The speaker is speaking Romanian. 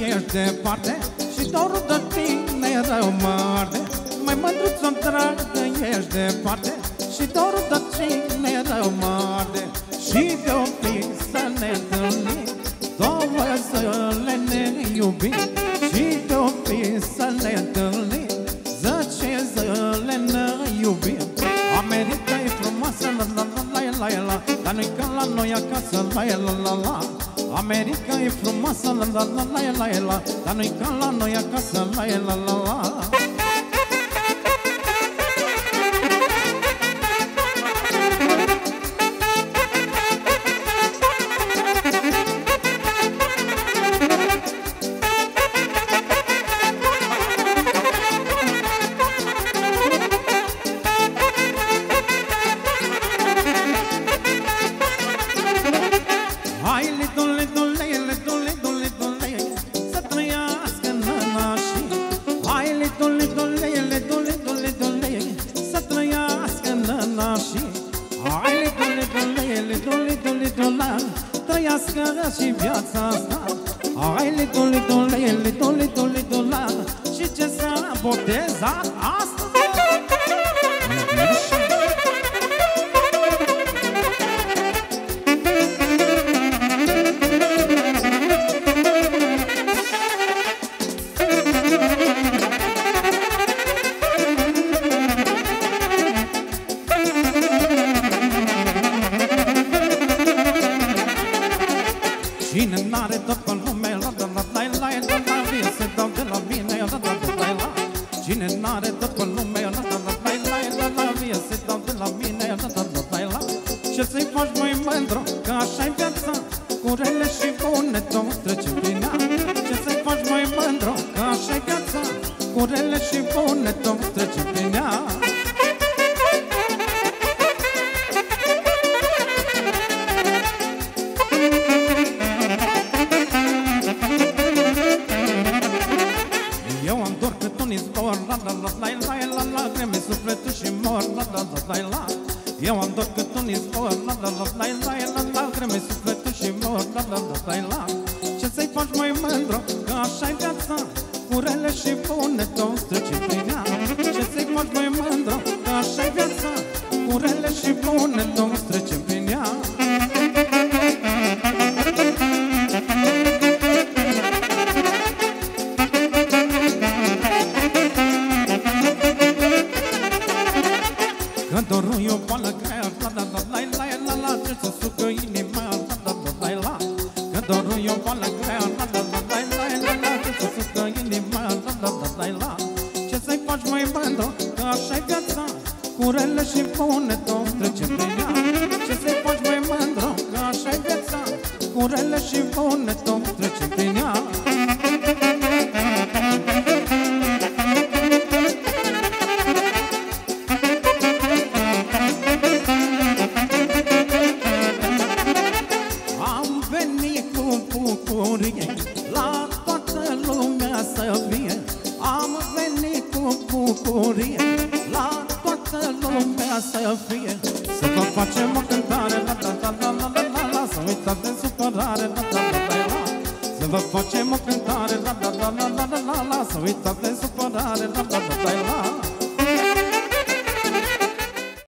ești departe și dorul de tine rău mă arde. Mai mândruț-o dragă, ești departe și dorul de tine rău mă arde. Și de-o fi să ne întâlnim, două zile ne iubim. Și de-o fi să ne întâlnim, 10 zile ne iubim. America e frumoasă, la la la la la la, dar nu-i ca la noi acasă, la la la la. America e frumoasă, la la la la la la, dar nu-i ca la noi acasă, la la la la. Și viața asta, hai litule, litule, litule, litule, litule, și ce s-a botezat asta? Cine n-are tot pe lume, la la la la la la la, vie se dau de la mine, la la la la la. Cine n-are tot pe lume, la la la la la la la, vie se dau de la mine, la la la la la. Ce să-i faci mai mândru, că așa-i viața, cu rele și bune toți trecem prin ea. Ce să-i faci mai mândru, că așa-i viața, cu rele și bune toți trecem prin ea. Eu am dor cât un izvor, la la la la la la la, greme sufletul și mor, la la la la la. Ce să-i faci mai mândru, că așa-i viața, cu rele și bune toți trecem prin ea. Ce să-i faci mai mândru, că așa-i viața, cu rele și bune toți trecem prin ea. Că dorul e o boală grea, la la la la la la la, ce să sucă inima, la la la la la. Că dorul e o boală grea, la la la la la la la, ce să sucă inima, la la la la la. Ce să-i faci mai mândru, că așa-i viața, cu rele și bune toți trecem prin ea. Ce să-i faci mai mândru, că așa-i viața, cu rele și bune toți trecem prin ea. La toată lumea să fie, am venit cu bucurie. La toată lumea să fie, să vă facem o cântare, la la la la la la la, să uitați de supărare, la la la la la. Să vă facem o cântare, la la la la la la la, să uitați de supărare, la la la la la.